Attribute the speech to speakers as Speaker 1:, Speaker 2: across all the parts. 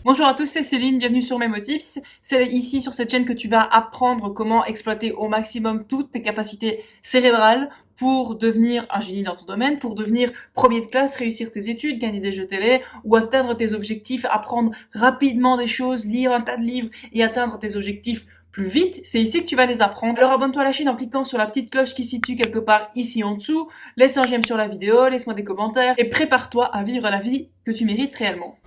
Speaker 1: Bonjour à tous, c'est Céline, bienvenue sur MemoTips. C'est ici sur cette chaîne que tu vas apprendre comment exploiter au maximum toutes tes capacités cérébrales pour devenir un génie dans ton domaine, pour devenir premier de classe, réussir tes études, gagner des jeux télé ou atteindre tes objectifs, apprendre rapidement des choses, lire un tas de livres et atteindre tes objectifs plus vite. C'est ici que tu vas les apprendre. Alors abonne-toi à la chaîne en cliquant sur la petite cloche qui se situe quelque part ici en dessous. Laisse un j'aime sur la vidéo, laisse-moi des commentaires et prépare-toi à vivre la vie que tu mérites réellement.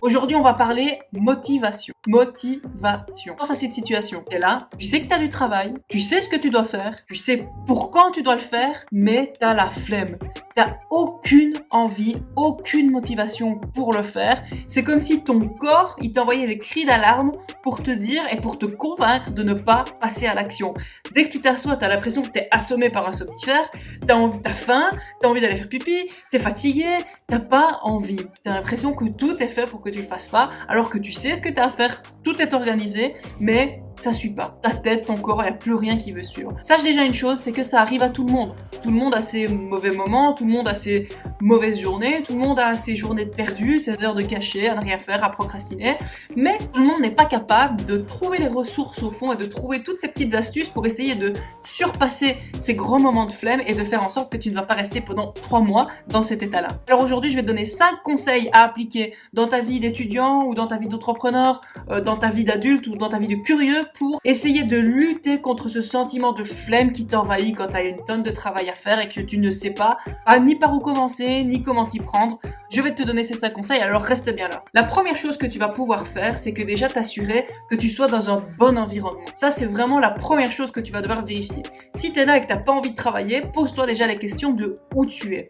Speaker 1: Aujourd'hui, on va parler motivation. Motivation. Pense à cette situation. T'es là, tu sais que t'as du travail, tu sais ce que tu dois faire, tu sais pour quand tu dois le faire, mais t'as la flemme. T'as aucune envie, aucune motivation pour le faire. C'est comme si ton corps, il t'envoyait des cris d'alarme pour te dire et pour te convaincre de ne pas passer à l'action. Dès que tu t'assois, t'as l'impression que t'es assommé par un somnifère, t'as faim, t'as envie d'aller faire pipi, t'es fatigué, t'as pas envie. T'as l'impression que tout est fait pour que tu le fasses pas, alors que tu sais ce que t'as à faire, tout est organisé, mais ça suit pas. Ta tête, ton corps, il n'y a plus rien qui veut suivre. Sache déjà une chose, c'est que ça arrive à tout le monde. Tout le monde a ses mauvais moments, tout le monde a ses mauvaises journées, tout le monde a ses journées de perdu, ses heures de cachet, à ne rien faire, à procrastiner. Mais tout le monde n'est pas capable de trouver les ressources au fond et de trouver toutes ces petites astuces pour essayer de surpasser ces grands moments de flemme et de faire en sorte que tu ne vas pas rester pendant 3 mois dans cet état-là. Alors aujourd'hui, je vais te donner 5 conseils à appliquer dans ta vie d'étudiant ou dans ta vie d'entrepreneur, dans ta vie d'adulte ou dans ta vie de curieux pour essayer de lutter contre ce sentiment de flemme qui t'envahit quand tu as une tonne de travail à faire et que tu ne sais pas ni par où commencer, ni comment t'y prendre. Je vais te donner ces 5 conseils, alors reste bien là. La première chose que tu vas pouvoir faire, c'est que déjà t'assurer que tu sois dans un bon environnement. Ça, c'est vraiment la première chose que tu vas devoir vérifier. Si tu es là et que tu n'as pas envie de travailler, pose-toi déjà la question de où tu es.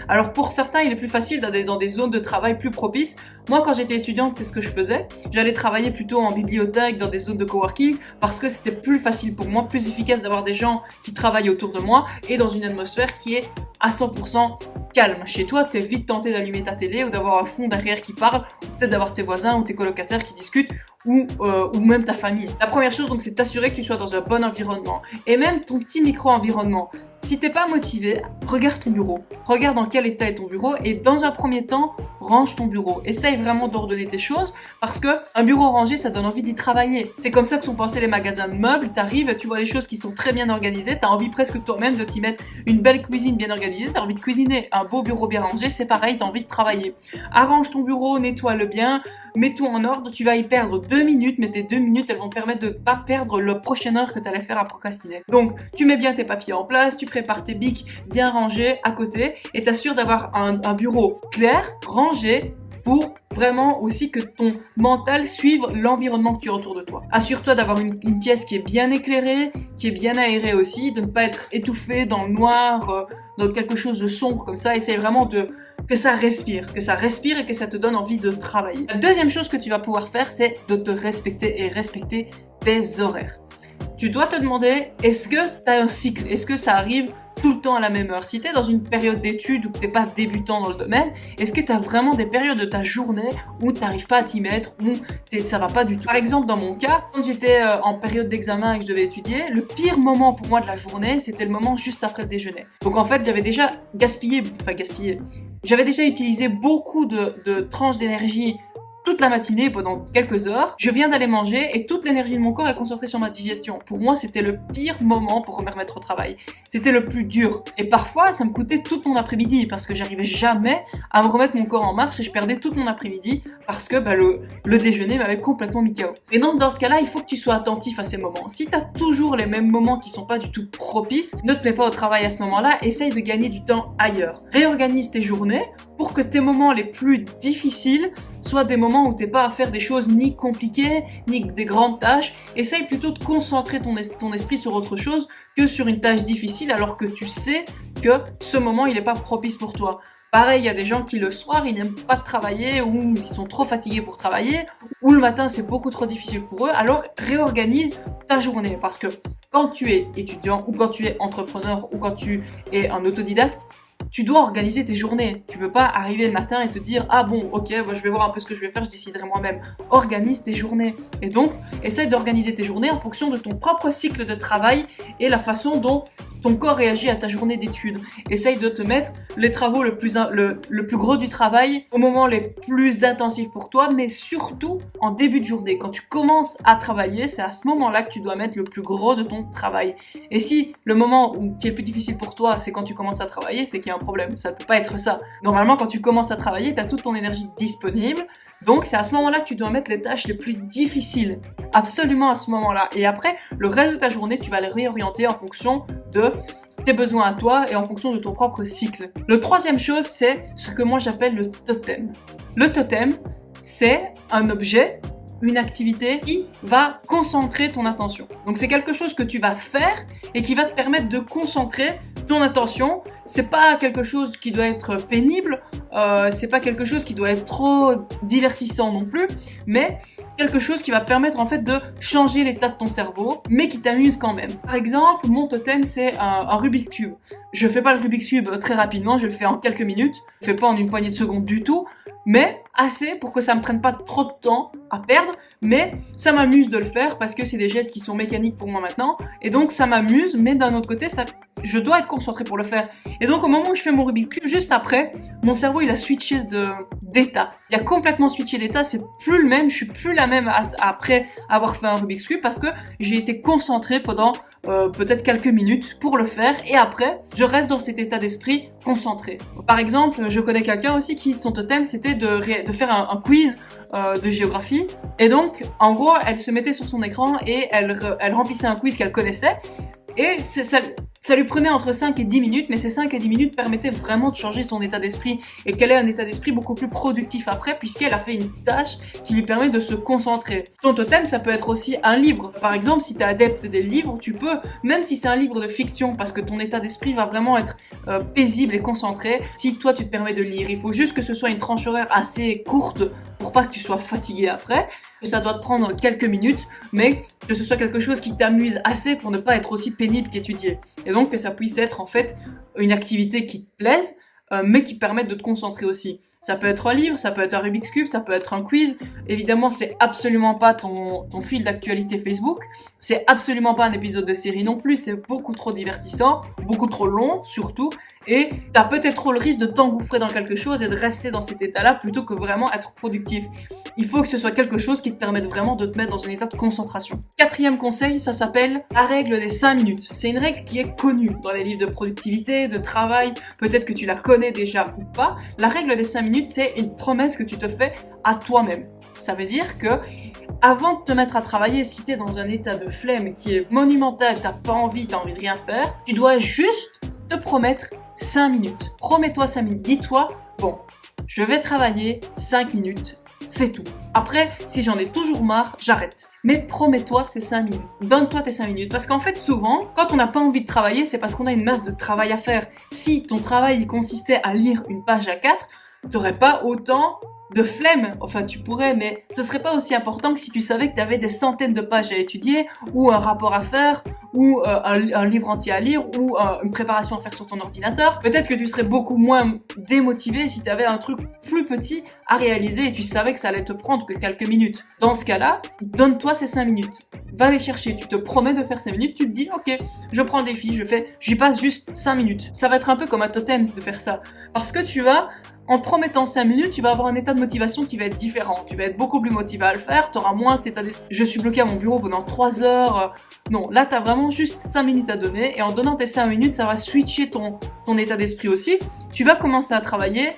Speaker 1: Alors pour certains, il est plus facile d'aller dans des zones de travail plus propices. Moi, quand j'étais étudiante, c'est ce que je faisais. J'allais travailler plutôt en bibliothèque, dans des zones de coworking, parce que c'était plus facile pour moi, plus efficace d'avoir des gens qui travaillent autour de moi et dans une atmosphère qui est à 100% calme. Chez toi, tu es vite tenté d'allumer ta télé ou d'avoir un fond derrière qui parle, ou peut-être d'avoir tes voisins ou tes colocataires qui discutent, ou même ta famille. La première chose, donc, c'est t'assurer que tu sois dans un bon environnement. Et même ton petit micro-environnement. Si t'es pas motivé, regarde ton bureau. Regarde dans quel état est ton bureau et dans un premier temps, range ton bureau. Essaye vraiment d'ordonner tes choses parce que un bureau rangé, ça donne envie d'y travailler. C'est comme ça que sont pensés les magasins de meubles. T'arrives, tu vois des choses qui sont très bien organisées. T'as envie presque toi-même de t'y mettre une belle cuisine bien organisée. T'as envie de cuisiner un beau bureau bien rangé. C'est pareil, t'as envie de travailler. Arrange ton bureau, nettoie-le bien. Mets tout en ordre, tu vas y perdre 2 minutes, mais tes 2 minutes, elles vont te permettre de pas perdre la prochaine heure que tu allais faire à procrastiner. Donc, tu mets bien tes papiers en place, tu prépares tes bics bien rangés à côté et t'assures d'avoir un bureau clair, rangé, pour vraiment aussi que ton mental suive l'environnement que tu as autour de toi. Assure-toi d'avoir une pièce qui est bien éclairée, qui est bien aérée aussi, de ne pas être étouffé dans le noir, dans quelque chose de sombre comme ça. Essaye vraiment que ça respire et que ça te donne envie de travailler. La deuxième chose que tu vas pouvoir faire, c'est de te respecter et respecter tes horaires. Tu dois te demander, est-ce que tu as un cycle? Est-ce que ça arrive tout le temps à la même heure? Si tu es dans une période d'études ou que tu n'es pas débutant dans le domaine, est-ce que tu as vraiment des périodes de ta journée où tu n'arrives pas à t'y mettre, où ça va pas du tout? Par exemple, dans mon cas, quand j'étais en période d'examen et que je devais étudier, le pire moment pour moi de la journée, c'était le moment juste après le déjeuner. Donc en fait, j'avais déjà j'avais déjà utilisé beaucoup de tranches d'énergie toute la matinée pendant quelques heures. Je viens d'aller manger et toute l'énergie de mon corps est concentrée sur ma digestion. Pour moi, c'était le pire moment pour me remettre au travail. C'était le plus dur. Et parfois, ça me coûtait toute mon après-midi parce que j'arrivais jamais à me remettre mon corps en marche et je perdais toute mon après-midi parce que le déjeuner m'avait complètement mis KO. Et donc, dans ce cas-là, il faut que tu sois attentif à ces moments. Si tu as toujours les mêmes moments qui sont pas du tout propices, ne te mets pas au travail à ce moment-là, essaye de gagner du temps ailleurs. Réorganise tes journées pour que tes moments les plus difficiles soient des moments où t'es pas à faire des choses ni compliquées, ni des grandes tâches. Essaye plutôt de concentrer ton esprit sur autre chose que sur une tâche difficile alors que tu sais que ce moment il est pas propice pour toi. Pareil, il y a des gens qui le soir, ils n'aiment pas travailler ou ils sont trop fatigués pour travailler ou le matin c'est beaucoup trop difficile pour eux. Alors réorganise ta journée parce que quand tu es étudiant ou quand tu es entrepreneur ou quand tu es un autodidacte, tu dois organiser tes journées. Tu peux pas arriver le matin et te dire ah bon, ok, moi, je vais voir un peu ce que je vais faire, je déciderai moi-même. Organise tes journées. Et donc, essaye d'organiser tes journées en fonction de ton propre cycle de travail et la façon dont ton corps réagit à ta journée d'études. Essaye de te mettre les travaux le plus gros du travail au moment les plus intensifs pour toi, mais surtout en début de journée. Quand tu commences à travailler, c'est à ce moment-là que tu dois mettre le plus gros de ton travail. Et si le moment qui est le plus difficile pour toi, c'est quand tu commences à travailler, c'est qu'il y a un problème. Ça ne peut pas être ça. Normalement, quand tu commences à travailler, tu as toute ton énergie disponible. Donc, c'est à ce moment-là que tu dois mettre les tâches les plus difficiles. Absolument à ce moment-là. Et après, le reste de ta journée, tu vas les réorienter en fonction de tes besoins à toi et en fonction de ton propre cycle. Le troisième chose, c'est ce que moi j'appelle le totem. Le totem, c'est un objet, une activité qui va concentrer ton attention. Donc c'est quelque chose que tu vas faire et qui va te permettre de concentrer ton attention. C'est pas quelque chose qui doit être pénible, c'est pas quelque chose qui doit être trop divertissant non plus, mais quelque chose qui va permettre en fait de changer l'état de ton cerveau, mais qui t'amuse quand même. Par exemple, mon totem c'est un Rubik's Cube. Je fais pas le Rubik's Cube très rapidement, je le fais en quelques minutes, je le fais pas en une poignée de secondes du tout, mais assez pour que ça me prenne pas trop de temps à perdre, mais ça m'amuse de le faire parce que c'est des gestes qui sont mécaniques pour moi maintenant, et donc ça m'amuse, mais d'un autre côté, je dois être concentré pour le faire. Et donc au moment où je fais mon Rubik's Cube, juste après, mon cerveau il a switché d'état. Il a complètement switché d'état, c'est plus le même, je suis plus la même après avoir fait un Rubik's Cube parce que j'ai été concentré pendant peut-être quelques minutes pour le faire et après, je reste dans cet état d'esprit concentré. Par exemple, je connais quelqu'un aussi qui son totem c'était de faire un quiz de géographie et donc en gros elle se mettait sur son écran et elle remplissait un quiz qu'elle connaissait et ça lui prenait entre 5 et 10 minutes, mais ces 5 et 10 minutes permettaient vraiment de changer son état d'esprit et qu'elle ait un état d'esprit beaucoup plus productif après puisqu'elle a fait une tâche qui lui permet de se concentrer. Ton totem, ça peut être aussi un livre. Par exemple, si tu es adepte des livres, tu peux, même si c'est un livre de fiction, parce que ton état d'esprit va vraiment être paisible et concentré, si toi tu te permets de lire. Il faut juste que ce soit une tranche horaire assez courte pour pas que tu sois fatigué après, que ça doit te prendre quelques minutes, mais que ce soit quelque chose qui t'amuse assez pour ne pas être aussi pénible qu'étudier. Et donc que ça puisse être en fait une activité qui te plaise, mais qui permette de te concentrer aussi. Ça peut être un livre, ça peut être un Rubik's Cube, ça peut être un quiz. Évidemment, c'est absolument pas ton fil d'actualité Facebook. C'est absolument pas un épisode de série non plus. C'est beaucoup trop divertissant, beaucoup trop long surtout. Et t'as peut-être trop le risque de t'engouffrer dans quelque chose et de rester dans cet état-là plutôt que vraiment être productif. Il faut que ce soit quelque chose qui te permette vraiment de te mettre dans un état de concentration. Quatrième conseil, ça s'appelle la règle des 5 minutes. C'est une règle qui est connue dans les livres de productivité, de travail. Peut-être que tu la connais déjà ou pas. La règle des 5 minutes, c'est une promesse que tu te fais à toi-même. Ça veut dire que avant de te mettre à travailler, si tu es dans un état de flemme qui est monumental, t'as pas envie, t'as envie de rien faire, tu dois juste te promettre 5 minutes. Promets-toi 5 minutes. Dis-toi, bon, je vais travailler 5 minutes, c'est tout. Après, si j'en ai toujours marre, j'arrête. Mais promets-toi ces 5 minutes. Donne-toi tes 5 minutes. Parce qu'en fait, souvent, quand on n'a pas envie de travailler, c'est parce qu'on a une masse de travail à faire. Si ton travail consistait à lire une page à 4, t'aurais pas autant de flemme, enfin tu pourrais, mais ce serait pas aussi important que si tu savais que tu avais des centaines de pages à étudier, ou un rapport à faire, ou un livre entier à lire, ou une préparation à faire sur ton ordinateur. Peut-être que tu serais beaucoup moins démotivé si tu avais un truc plus petit à réaliser et tu savais que ça allait te prendre que quelques minutes. Dans ce cas-là, donne-toi ces 5 minutes. Va les chercher, tu te promets de faire 5 minutes, tu te dis ok, je prends le défi, j'y passe juste 5 minutes. Ça va être un peu comme un totem de faire ça. Parce que tu vas, en te promettant 5 minutes, tu vas avoir un état de motivation qui va être différent. Tu vas être beaucoup plus motivé à le faire, tu auras moins cet état d'esprit. Je suis bloqué à mon bureau pendant 3 heures. Non, là tu as vraiment juste 5 minutes à donner et en donnant tes 5 minutes, ça va switcher ton état d'esprit aussi. Tu vas commencer à travailler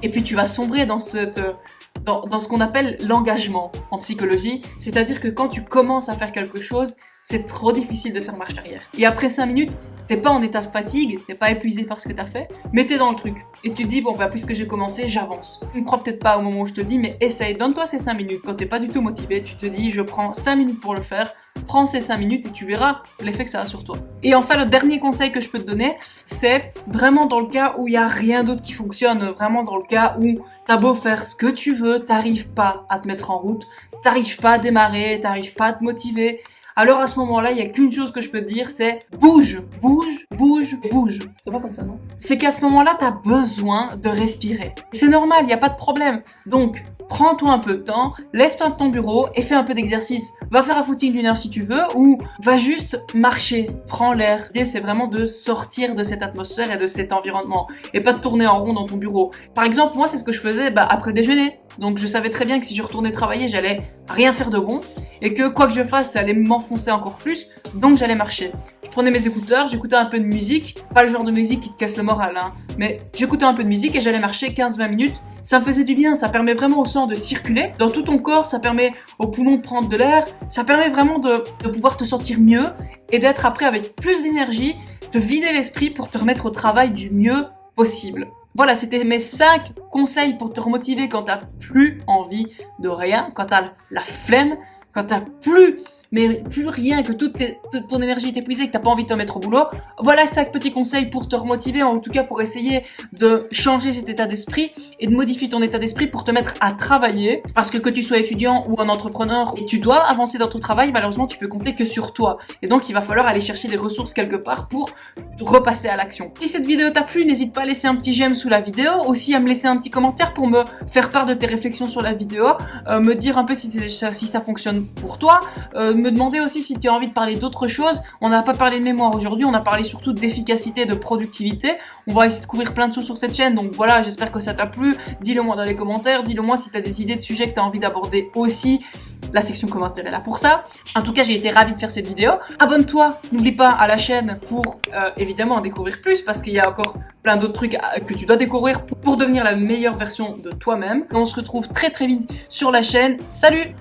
Speaker 1: et puis tu vas sombrer dans ce qu'on appelle l'engagement en psychologie. C'est-à-dire que quand tu commences à faire quelque chose, c'est trop difficile de faire marche arrière. Et après 5 minutes, t'es pas en état de fatigue, t'es pas épuisé par ce que t'as fait, mais t'es dans le truc. Et tu te dis, bon bah puisque j'ai commencé, j'avance. Tu ne crois peut-être pas au moment où je te le dis, mais essaye, donne-toi ces 5 minutes. Quand t'es pas du tout motivé, tu te dis, je prends 5 minutes pour le faire, prends ces 5 minutes et tu verras l'effet que ça a sur toi. Et enfin, le dernier conseil que je peux te donner, c'est vraiment dans le cas où il y a rien d'autre qui fonctionne, vraiment dans le cas où t'as beau faire ce que tu veux, t'arrives pas à te mettre en route, t'arrives pas à démarrer, t'arrives pas à te motiver, alors à ce moment-là, il n'y a qu'une chose que je peux te dire, c'est bouge, bouge, bouge, bouge. C'est pas comme ça, non? C'est qu'à ce moment-là, tu as besoin de respirer. C'est normal, il n'y a pas de problème. Donc, prends-toi un peu de temps, lève-toi de ton bureau et fais un peu d'exercice. Va faire un footing d'1 heure si tu veux, ou va juste marcher, prends l'air. L'idée, c'est vraiment de sortir de cette atmosphère et de cet environnement, et pas de tourner en rond dans ton bureau. Par exemple, moi, c'est ce que je faisais après le déjeuner. Donc, je savais très bien que si je retournais travailler, j'allais rien faire de bon, et que quoi que je fasse, ça allait m'enfoncer encore plus, donc j'allais marcher. Je prenais mes écouteurs, j'écoutais un peu de musique, pas le genre de musique qui te casse le moral, hein, mais j'écoutais un peu de musique et j'allais marcher 15-20 minutes. Ça me faisait du bien, ça permet vraiment au sang de circuler dans tout ton corps, ça permet aux poumons de prendre de l'air, ça permet vraiment de pouvoir te sentir mieux et d'être après avec plus d'énergie, te vider l'esprit pour te remettre au travail du mieux possible. Voilà, c'était mes 5 conseils pour te remotiver quand t'as plus envie de rien, quand t'as la flemme, quand t'as plus rien, que toute ton énergie est épuisée, que t'as pas envie de te mettre au boulot. Voilà 5 petits conseils pour te remotiver, en tout cas pour essayer de changer cet état d'esprit et de modifier ton état d'esprit pour te mettre à travailler. Parce que tu sois étudiant ou un entrepreneur et tu dois avancer dans ton travail, malheureusement tu peux compter que sur toi. Et donc il va falloir aller chercher des ressources quelque part pour repasser à l'action. Si cette vidéo t'a plu, n'hésite pas à laisser un petit j'aime sous la vidéo, aussi à me laisser un petit commentaire pour me faire part de tes réflexions sur la vidéo, me dire un peu si ça fonctionne pour toi, me demander aussi si tu as envie de parler d'autres choses. On n'a pas parlé de mémoire aujourd'hui, on a parlé surtout d'efficacité, de productivité. On va essayer de couvrir plein de choses sur cette chaîne, donc voilà, j'espère que ça t'a plu. Dis-le moi dans les commentaires, dis-le moi si tu as des idées de sujets que tu as envie d'aborder aussi. La section commentaires est là pour ça. En tout cas, j'ai été ravie de faire cette vidéo. Abonne-toi, n'oublie pas, à la chaîne pour évidemment en découvrir plus, parce qu'il y a encore plein d'autres trucs que tu dois découvrir pour devenir la meilleure version de toi-même. On se retrouve très très vite sur la chaîne. Salut!